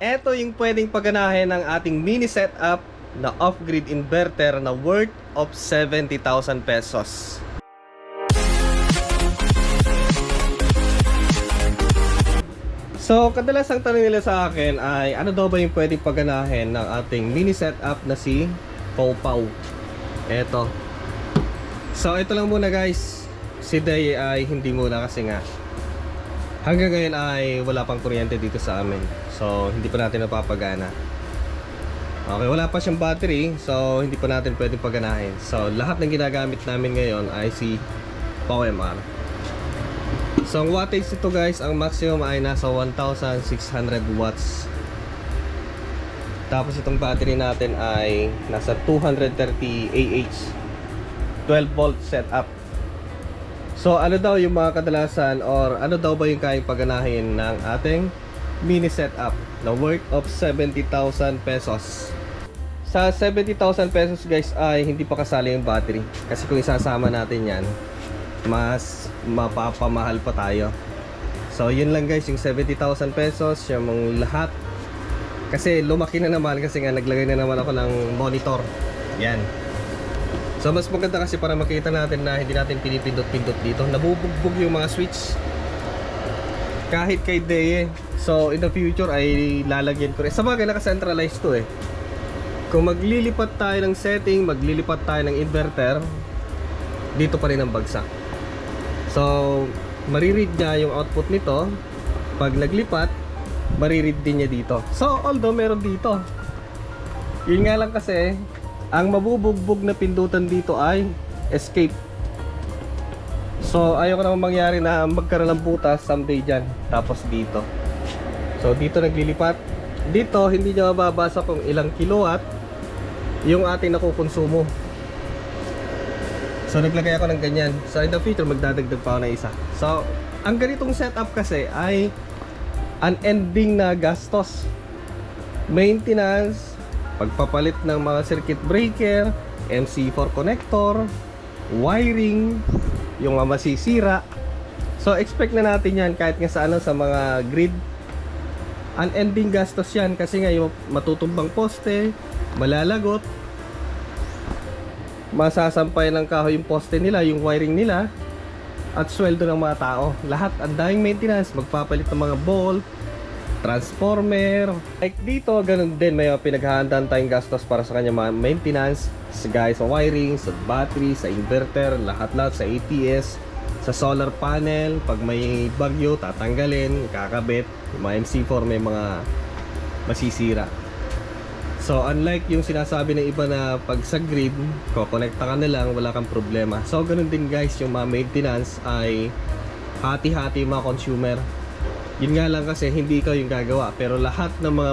Ito yung pwedeng paganahin ng ating mini setup na off-grid inverter na worth of 70,000 pesos. So, kadalasang tanong nila sa akin ay ano daw ba yung pwedeng paganahin ng ating mini setup na si Powpow. Eto. So, ito lang muna guys. Si Day ay hindi muna kasi nga hanggang ngayon ay wala pang kuryente dito sa amin. So, hindi pa natin napapagana. Okay, wala pa siyang battery. So, hindi pa natin pwedeng paganahin. So, lahat ng ginagamit namin ngayon ay si PowMR. So, ang wattage nito guys, ang maximum ay nasa 1,600 watts. Tapos itong battery natin ay nasa 230 AH 12 volt setup. So, ano daw yung mga kadalasan or ano daw ba yung kayang paganahin ng ating mini setup na worth of 70,000 pesos. Sa 70,000 pesos guys ay hindi pa kasali yung battery. Kasi kung isasama natin yan, mas mapapamahal pa tayo. So yun lang guys, yung 70,000 pesos, yung lahat. Kasi lumaki na naman kasi nga naglagay na naman ako ng monitor. Yan. So mas maganda kasi para makita natin na hindi natin pinipindot-pindot dito. Nabubugbog yung mga switch. Kahit kay Deye. So in the future ay lalagyan ko rin. Sa bagay naka-centralized to eh. Kung maglilipat tayo ng setting, maglilipat tayo ng inverter, dito pa rin ang bagsak. So, mariread niya yung output nito. Pag naglipat, mariread din niya dito. So, although meron dito, yun nga lang kasi, ang mabubugbog na pindutan dito ay escape. So, ayoko naman mangyari na magkaroon ng butas someday dyan. Tapos dito. So, dito naglilipat. Dito, hindi niya mababasa kung ilang kilowatt yung ating nakukonsumo. So naglagay ako ng ganyan. So in the future magdadagdag pa ako ng isa. So ang ganitong setup kasi ay unending na gastos. Maintenance, pagpapalit ng mga circuit breaker, MC4 connector, wiring, yung mga masisira. So expect na natin yan kahit nga sa mga grid. Unending gastos yan kasi nga yung matutumbang poste, malalagot, masasampay ng kahoy yung poste nila, yung wiring nila, at sweldo ng mga tao. Lahat, ang daming maintenance, magpapalit ng mga bolt, transformer. Like dito, ganun din, may pinaghahandaan tayong gastos para sa kanya mga maintenance, sa guys, sa wiring, sa battery, sa inverter, lahat-lahat, sa ATS, sa solar panel. Pag may bagyo, tatanggalin, kakabit. Yung mga MC4 may mga masisira. So unlike yung sinasabi ng iba na pag sa grid, kokonekta ka na lang, wala kang problema. So ganun din guys, yung mga maintenance ay hati-hati yung mga consumer. Yun nga lang kasi hindi ikaw yung gagawa, pero lahat ng mga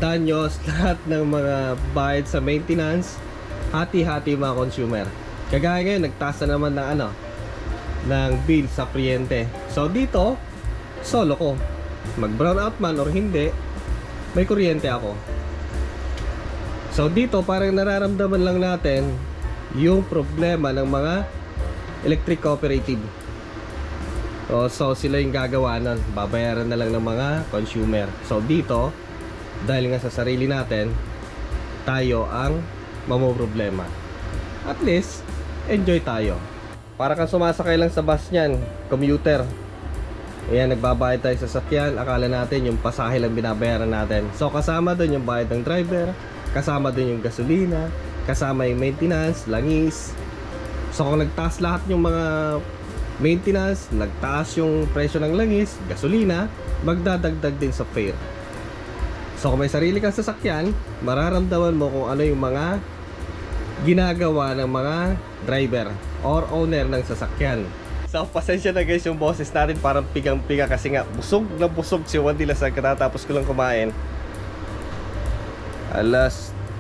danyos, lahat ng mga bayad sa maintenance, hati-hati yung mga consumer. Kagaya ngayon, nagtaas na naman ng ng bill sa kuryente. So dito, solo ko. Mag brownout man or hindi, may kuryente ako. So dito parang nararamdaman lang natin yung problema ng mga electric cooperative. So sila yung gagawa nun, babayaran na lang ng mga consumer. So dito, dahil nga sa sarili natin, tayo ang mamoproblema. At least, enjoy tayo. Para kang sumasakay lang sa bus niyan, commuter. Ayan, nagbabayad tayo sa sasakyan, akala natin yung pasahe lang binabayaran natin. So kasama doon yung bayad ng driver, kasama din yung gasolina, kasama yung maintenance, langis. So kung nagtaas lahat yung mga maintenance, nagtaas yung presyo ng langis, gasolina, magdadagdag din sa fare. So kung may sarili kang sasakyan, mararamdaman mo kung ano yung mga ginagawa ng mga driver or owner ng sasakyan. So pasensya na guys yung boses natin, parang pigang-piga kasi nga busog na busog si Juan Dilasag katatapos ko lang kumain.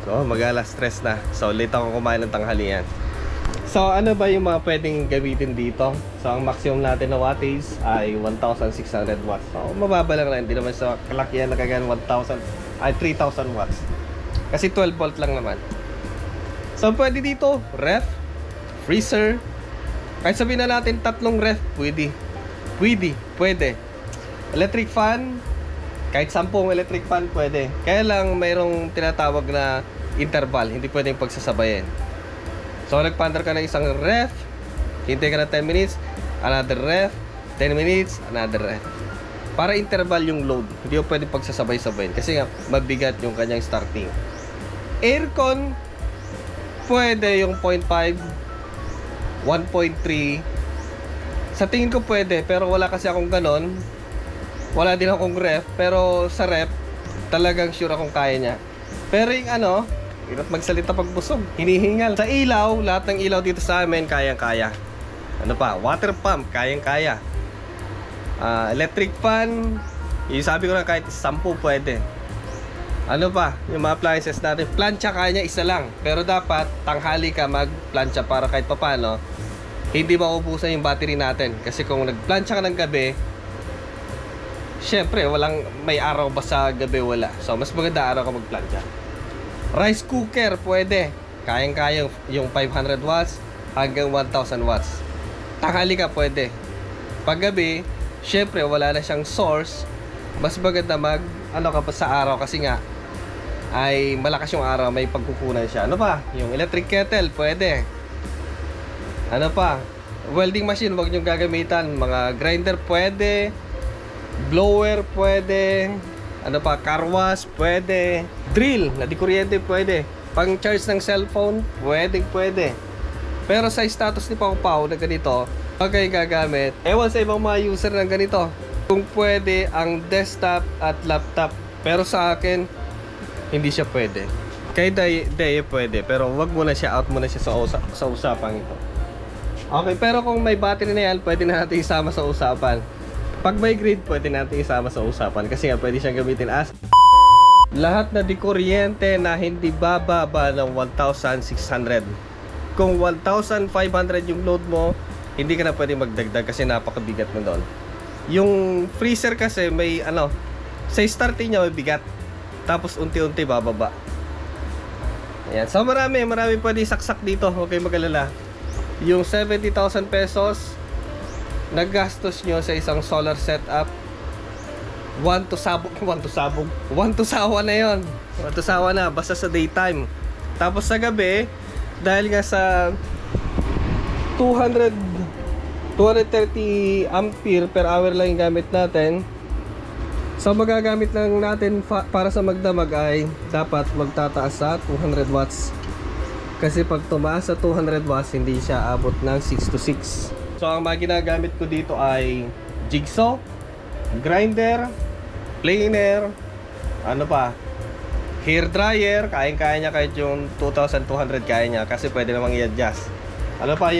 Mag-alas stress na. So late ako kumain ng tanghalian. So ano ba yung mga pwedeng gamitin dito? So ang maximum natin na wattage ay 1,600 watts. So mababa lang na, hindi naman sa kalakihan na kagaya 3,000 watts. Kasi 12 volt lang naman. So pwede dito, ref, freezer. Kahit sabihin na natin tatlong ref, pwede. Pwede. Electric fan, Kahit 10 electric fan pwede. Kaya lang mayroong tinatawag na interval, hindi pwedeng pagsasabayin. So nagpaandar ka ng isang ref, hintay ka na 10 minutes, another ref, 10 minutes, another ref. Para interval yung load, hindi mo pwedeng pagsasabay-sabayin kasi nga mabigat yung kanyang starting. Aircon, pwede yung 0.5, 1.3. Sa tingin ko pwede, pero wala kasi akong ganon. Wala din akong ref, pero sa ref, talagang sure akong kaya niya. Pero yung hirap magsalita pag busog, hinihingal. Sa ilaw, lahat ng ilaw dito sa amin, kayang-kaya. Ano pa? Water pump, kayang-kaya. Electric fan, yung sabi ko na kahit 10 pwede. Ano pa? Yung mga appliances natin, plancha kaya niya isa lang. Pero dapat, tanghali ka mag-plancha para kahit papano, hindi maubusan yung battery natin. Kasi kung nag-plancha ka ng gabi, syempre, may araw ba sa gabi? Wala. So, mas maganda araw ka mag-plancha. Rice cooker, pwede. Kayang-kaya yung 500 watts hanggang 1000 watts. Tanghali ka, pwede. Pag gabi, syempre, wala na siyang source. Mas maganda ka pa sa araw kasi nga, ay malakas yung araw, may pagkukunan siya. Ano pa? Yung electric kettle, pwede. Ano pa? Welding machine, wag nyo gagamitan. Mga grinder, pwede. Blower, pwede. Ano pa? Car wash, pwede. Drill, na di kuryente, pwede. Pang charge ng cellphone, pwede. Pero sa status ni Pau Pau na ganito, pag kayo gagamit, ewan sa ibang mga user ng ganito, kung pwede ang desktop at laptop. Pero sa akin, hindi siya pwede. Kay Day pwede, pero wag mo na siya, out mo na siya sa usapang ito. Okay, pero kung may battery na yan, pwede na natin isama sa usapan. Pag may grid, pwede natin isama sa usapan kasi nga pwede siyang gamitin as lahat na di kuryente na hindi bababa ng 1,600. Kung 1,500 yung load mo, hindi ka na pwede magdagdag kasi napakabigat mo doon. Yung freezer kasi may sa starting niya may bigat. Tapos unti-unti bababa. Ayan. So marami pwede saksak dito. Huwag kayong mag-alala. Yung 70,000 pesos naggastos nyo sa isang solar setup, 1 to sawa na yon. 1 to sawa na basta sa daytime. Tapos sa gabi, dahil nga sa 230 ampere per hour lang yung gamit natin, so magagamit lang natin para sa magdamag ay dapat magtataas sa 200 watts. Kasi pag tumaas sa 200 watts, hindi siya abot ng 6 to 6. So ang mga ginagamit ko dito ay jigsaw, grinder, planer, hair dryer, kayang-kaya niya kahit yung 2,200 kaya niya kasi pwede namang i-adjust.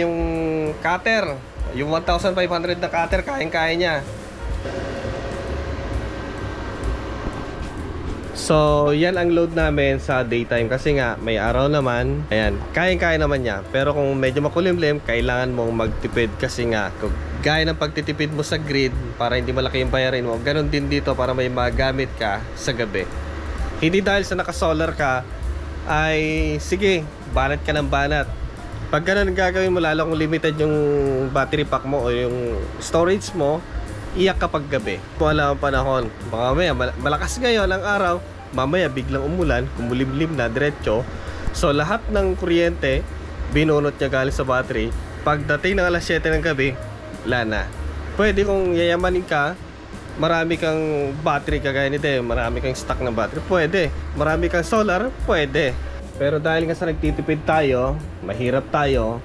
Yung cutter, yung 1,500 na cutter, kayang-kaya niya. So, yan ang load namin sa daytime kasi nga may araw naman. Ayan, kayang-kaya naman niya. Pero kung medyo makulimlim, kailangan mong magtipid kasi nga gaya ng pagtitipid mo sa grid para hindi malaki yung bayarin mo. Ganon din dito para may magamit ka sa gabi. Hindi dahil sa naka-solar ka ay sige, banat ka ng banat. Pag ganon gagawin mo, lalo kung limited yung battery pack mo o yung storage mo, iyak kapag gabi. Wala ang panahon. Mamaya malakas ngayon ang araw, mamaya biglang umulan, kumulimlim na diretso. So lahat ng kuryente binunot niya galing sa battery. Pagdating ng alas 7 ng gabi, wala na. Pwede kung yayamanin ka, marami kang battery kagaya nito, marami kang stock ng battery, pwede. Marami kang solar, pwede. Pero dahil nga sa nagtitipid tayo, mahirap tayo,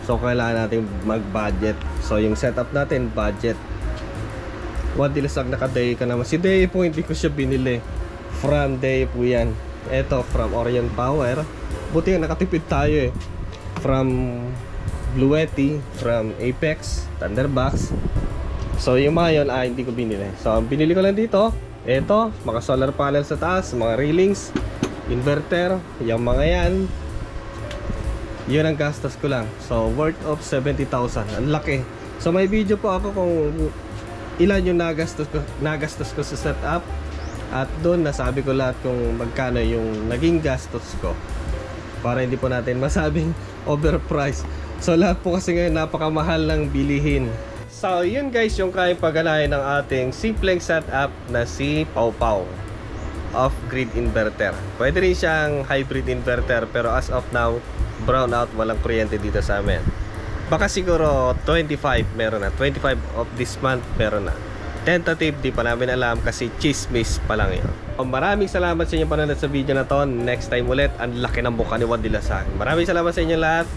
so kailangan natin mag-budget. So yung setup natin, budget. Wadilasag naka-day ka naman. Si Day po hindi ko siya binili. From Day po yan. Ito from Orion Power. Buti nga nakatipid tayo From Bluetti, from Apex, Thunderbox. So yung mga yun hindi ko binili. So ang binili ko lang dito, ito, mga solar panel sa taas, mga railings, inverter, yung mga yan. Yun ang gastos ko lang. So worth of 70,000. Ang laki. So may video po ako kung ilan yung nagastos ko sa setup. At doon nasabi ko lahat kung magkano yung naging gastos ko. Para hindi po natin masabing overpriced. So lahat po kasi ngayon napakamahal ng bilihin. So yun guys, yung kayang pagganahin ng ating simpleng setup na si Pau Pau off-grid inverter. Pwede rin siyang hybrid inverter, pero as of now, brownout, walang kuryente dito sa amin. Baka siguro 25 meron na, 25 of this month meron na. Tentative, di pa namin alam kasi chismis pa lang yun. Maraming salamat sa inyong panonood sa video na to. Next time ulit, ang laki ng buka ni Juan de la Salle. Maraming salamat sa inyo lahat.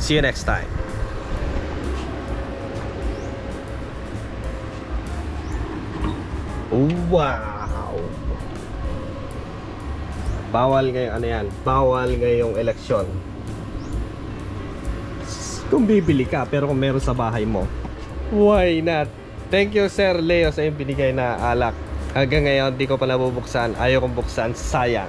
See you next time. Wow! Bawal ngayong ano yan, bawal ngayong eleksyon. Kung bibili ka, pero kung meron sa bahay mo, why not? Thank you Sir Leo sa iyong binigay na alak. Hanggang ngayon, di ko pa nabubuksan. Ayaw kong buksan, sayang.